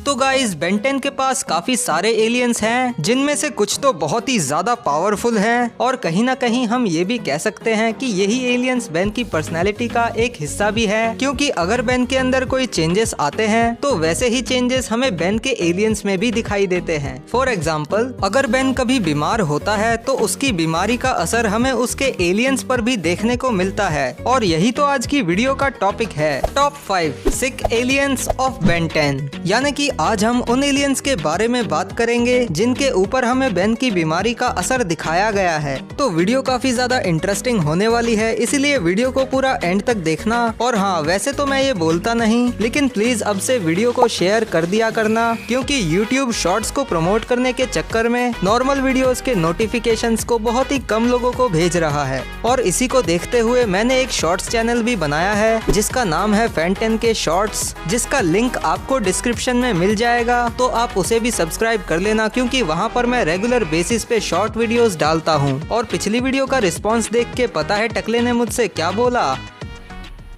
तो guys Ben 10 के पास काफी सारे एलियंस हैं, जिनमें से कुछ तो बहुत ही ज्यादा पावरफुल हैं और कहीं ना कहीं हम ये भी कह सकते हैं कि यही एलियंस बेन की पर्सनैलिटी का एक हिस्सा भी है, क्योंकि अगर बेन के अंदर कोई चेंजेस आते हैं तो वैसे ही चेंजेस हमें बेन के एलियंस में भी दिखाई देते हैं। फॉर एग्जाम्पल, अगर बेन कभी बीमार होता है तो उसकी बीमारी का असर हमें उसके एलियंस पर भी देखने को मिलता है, और यही तो आज की वीडियो का टॉपिक है, top 5 sick aliens of Ben 10। यानी कि आज हम उन एलियंस के बारे में बात करेंगे जिनके ऊपर हमें बेन की बीमारी का असर दिखाया गया है। तो वीडियो काफी ज्यादा इंटरेस्टिंग होने वाली है, इसीलिए वीडियो को पूरा एंड तक देखना। और हाँ, वैसे तो मैं ये बोलता नहीं, लेकिन प्लीज अब से वीडियो को शेयर कर दिया करना, क्योंकि YouTube शॉर्ट्स को प्रमोट करने के चक्कर में नॉर्मल वीडियोस के नोटिफिकेशंस को बहुत ही कम लोगों को भेज रहा है। और इसी को देखते हुए मैंने एक शॉर्ट्स चैनल भी बनाया है जिसका नाम है फैन 10 के शॉर्ट्स, जिसका लिंक आपको डिस्क्रिप्शन में मिल जाएगा, तो आप उसे भी सब्सक्राइब कर लेना, क्योंकि वहाँ पर मैं रेगुलर बेसिस पे शॉर्ट वीडियोस डालता हूँ। और पिछली वीडियो का रिस्पांस देख के पता है टकले ने मुझसे क्या बोला?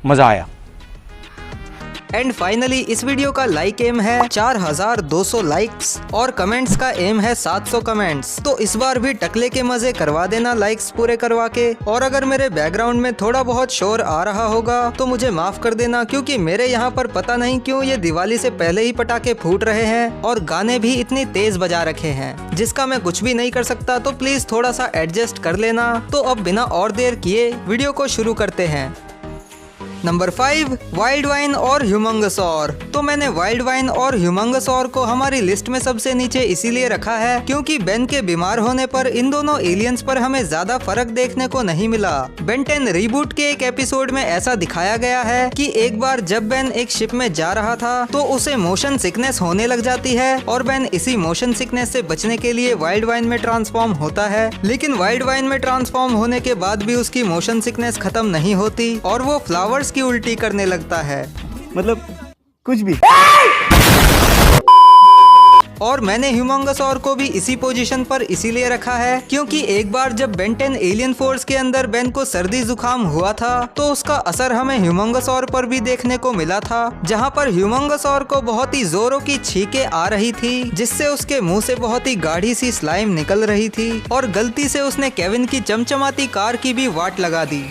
मजा आया। एंड फाइनली इस वीडियो का लाइक एम है 4200 लाइक्स और कमेंट्स का एम है 700 कमेंट्स। तो इस बार भी टकले के मजे करवा देना लाइक्स पूरे करवा के। और अगर मेरे बैकग्राउंड में थोड़ा बहुत शोर आ रहा होगा तो मुझे माफ कर देना, क्योंकि मेरे यहाँ पर पता नहीं क्यों ये दिवाली से पहले ही पटाखे फूट रहे हैं और गाने भी इतनी तेज बजा रखे हैं, जिसका मैं कुछ भी नहीं कर सकता। तो प्लीज थोड़ा सा एडजस्ट कर लेना। तो अब बिना और देर किए वीडियो को शुरू करते हैं। नंबर 5 वाइल्ड वाइन और ह्यूमंगसौर। तो मैंने वाइल्ड वाइन और ह्यूमंगसौर को हमारी लिस्ट में सबसे नीचे इसीलिए रखा है क्योंकि बेन के बीमार होने पर इन दोनों एलियंस पर हमें ज्यादा फर्क देखने को नहीं मिला। बेन 10 रीबूट के एक एपिसोड में ऐसा दिखाया गया है कि एक बार जब बेन एक शिप में जा रहा था तो उसे मोशन सिकनेस होने लग जाती है और बेन इसी मोशन सिकनेस से बचने के लिए वाइल्ड वाइन में ट्रांसफॉर्म होता है। लेकिन वाइल्ड वाइन में ट्रांसफॉर्म होने के बाद भी उसकी मोशन सिकनेस खत्म नहीं होती और वो फ्लावर्स की उल्टी करने लगता है, मतलब कुछ भी। और मैंने ह्यूमंगसौर को भी इसी पोजीशन पर इसीलिए रखा है क्योंकि एक बार जब बेन 10 एलियन फोर्स के अंदर बेन को सर्दी जुकाम हुआ था तो उसका असर हमें ह्यूमंगसौर पर भी देखने को मिला था, जहां पर ह्यूमंगसौर को बहुत ही जोरों की छींकें आ रही थी, जिससे उसके मुंह से बहुत ही गाढ़ी सी स्लाइम निकल रही थी और गलती से उसने केविन की चमचमाती कार की भी वाट लगा दी।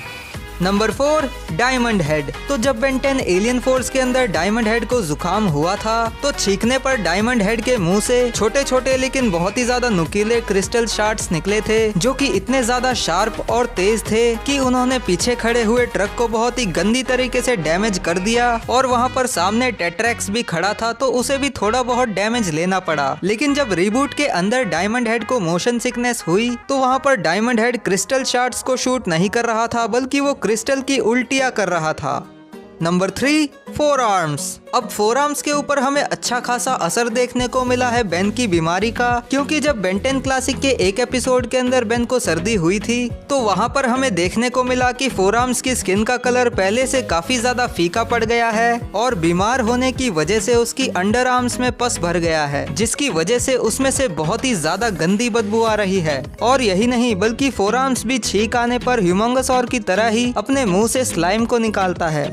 Number 4 diamond head. तो जब बेन 10 एलियन फोर्स के अंदर डायमंड हेड को जुकाम हुआ था तो छींकने पर डायमंड हेड के मुंह से छोटे छोटे लेकिन बहुत ही ज्यादा नुकीले क्रिस्टल शार्ट्स निकले थे, जो कि इतने ज्यादा शार्प और तेज थे कि उन्होंने पीछे खड़े हुए ट्रक को बहुत ही गंदी तरीके से डैमेज कर दिया। और वहाँ पर सामने टेट्रैक्स भी खड़ा था तो उसे भी थोड़ा बहुत डैमेज लेना पड़ा। लेकिन जब रिबूट के अंदर डायमंड हेड को मोशन सिकनेस हुई तो वहाँ पर डायमंड हेड क्रिस्टल शार्ट्स को शूट नहीं कर रहा था, बल्कि वो क्रिस्टल की उल्टियां कर रहा था। Number 3 four arms. अब फोर आर्म्स के ऊपर हमें अच्छा खासा असर देखने को मिला है बेन की बीमारी का, क्योंकि जब बेन 10 क्लासिक के एक एपिसोड के अंदर बेन को सर्दी हुई थी तो वहां पर हमें देखने को मिला कि फोर आर्म्स की स्किन का कलर पहले से काफी ज्यादा फीका पड़ गया है और बीमार होने की वजह से उसकी अंडर आर्म्स में पस भर गया है, जिसकी वजह से उसमें से बहुत ही ज्यादा गंदी बदबू आ रही है। और यही नहीं, बल्कि फोर आर्म्स भी छींक आने पर ह्यूमंगसौर की तरह ही अपने मुंह से स्लाइम को निकालता है।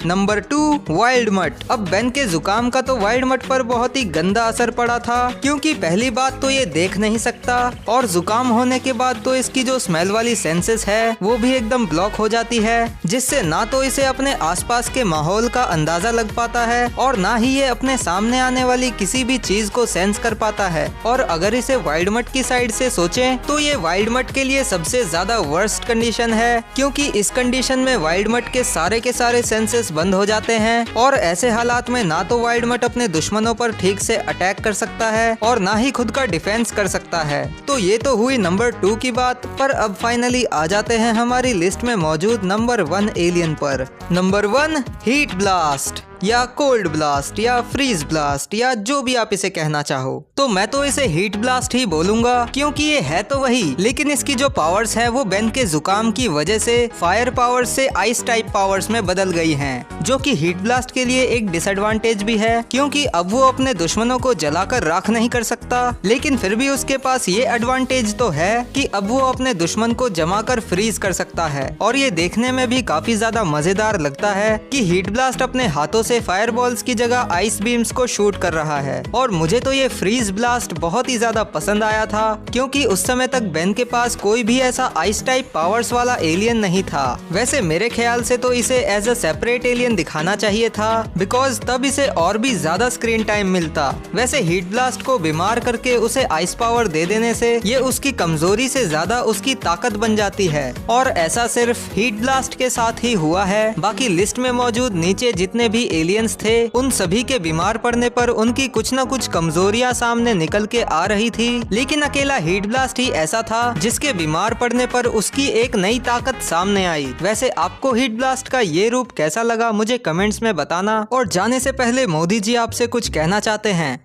नंबर 2 वाइल्ड मट। अब बेन के जुकाम का तो वाइल्ड मट पर बहुत ही गंदा असर पड़ा था, क्योंकि पहली बात तो ये देख नहीं सकता और जुकाम होने के बाद तो इसकी जो स्मेल वाली सेंसेस है वो भी एकदम ब्लॉक हो जाती है, जिससे ना तो इसे अपने आसपास के माहौल का अंदाजा लग पाता है और ना ही ये अपने सामने आने वाली किसी भी चीज को सेंस कर पाता है। और अगर इसे वाइल्ड मट की साइड से सोचें तो ये वाइल्ड मट के लिए सबसे ज्यादा वर्स्ट कंडीशन है, क्योंकि इस कंडीशन में वाइल्ड मट के सारे सेंसेस बंद हो जाते हैं और ऐसे हालात में ना तो वाइल्ड मट अपने दुश्मनों पर ठीक से अटैक कर सकता है और ना ही खुद का डिफेंस कर सकता है। तो ये तो हुई नंबर 2 की बात, पर अब फाइनली आ जाते हैं हमारी लिस्ट में मौजूद नंबर 1 एलियन पर। नंबर 1 हीट ब्लास्ट या कोल्ड ब्लास्ट या फ्रीज ब्लास्ट या जो भी आप इसे कहना चाहो। तो मैं तो इसे हीट ब्लास्ट ही बोलूंगा, क्योंकि ये है तो वही, लेकिन इसकी जो पावर्स है वो बेन के जुकाम की वजह से फायर पावर्स से आइस टाइप पावर्स में बदल गई हैं, जो कि हीट ब्लास्ट के लिए एक डिसएडवांटेज भी है, क्योंकि अब वो अपने दुश्मनों को जलाकर राख नहीं कर सकता। लेकिन फिर भी उसके पास ये एडवांटेज तो है कि अब वो अपने दुश्मन को जमाकर फ्रीज कर सकता है। और ये देखने में भी काफी ज्यादा मजेदार लगता है कि हीट ब्लास्ट अपने हाथों से फायरबॉल्स की जगह आइस बीम्स को शूट कर रहा है। और मुझे तो ये फ्रीज ब्लास्ट बहुत ही ज्यादा पसंद आया था, क्योंकि उस समय तक बेन के पास कोई भी ऐसा आइस टाइप पावर्स वाला एलियन नहीं था। वैसे मेरे ख्याल से तो इसे एज अ सेपरेट एलियन दिखाना चाहिए था, बिकॉज तब इसे और भी ज्यादा स्क्रीन टाइम मिलता। वैसे हीट ब्लास्ट को बीमार करके उसे आइस पावर दे देने से ये उसकी कमजोरी से ज्यादा उसकी ताकत बन जाती है। और ऐसा सिर्फ हीट ब्लास्ट के साथ ही हुआ है, बाकी लिस्ट में मौजूद नीचे जितने भी एलियंस थे उन सभी के बीमार पड़ने पर उनकी कुछ न कुछ कमजोरियां सामने निकल के आ रही थी। लेकिन अकेला हीट ब्लास्ट ही ऐसा था जिसके बीमार पड़ने पर उसकी एक नई ताकत सामने आई। वैसे आपको हीट ब्लास्ट का ये रूप कैसा लगा मुझे कमेंट्स में बताना। और जाने से पहले मोदी जी आपसे कुछ कहना चाहते हैं।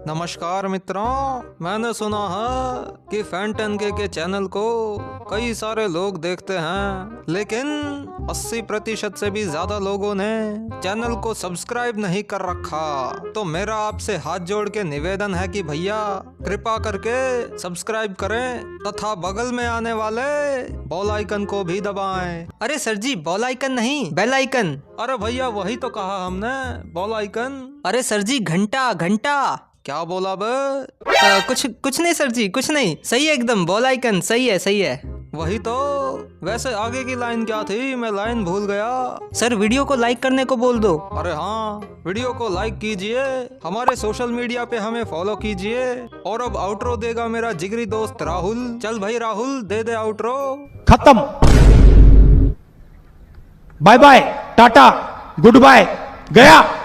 नमस्कार मित्रों, मैंने सुना है कि फैन 10K के चैनल को कई सारे लोग देखते हैं, लेकिन 80% से भी ज्यादा लोगों ने चैनल को सब्सक्राइब नहीं कर रखा। तो मेरा आपसे हाथ जोड़ के निवेदन है कि भैया कृपा करके सब्सक्राइब करें तथा बगल में आने वाले बेल आइकन को भी दबाएं। अरे सर जी, बेल आइकन नहीं, बेल आइकन। अरे भैया वही तो कहा हमने, बेल आइकन। अरे सर जी, घंटा घंटा। क्या बोला बे? कुछ नहीं सर जी, कुछ नहीं। सही है एकदम, बेल आइकन सही है, सही है। वही तो। वैसे आगे की लाइन क्या थी? मैं लाइन भूल गया। सर वीडियो को लाइक करने को बोल दो। अरे हाँ, वीडियो को लाइक कीजिए, हमारे सोशल मीडिया पे हमें फॉलो कीजिए। और अब आउट्रो देगा मेरा जिगरी दोस्त राहुल। चल भाई राहुल, दे दे आउट्रो। खत्म। Bye bye, tata, goodbye, गया।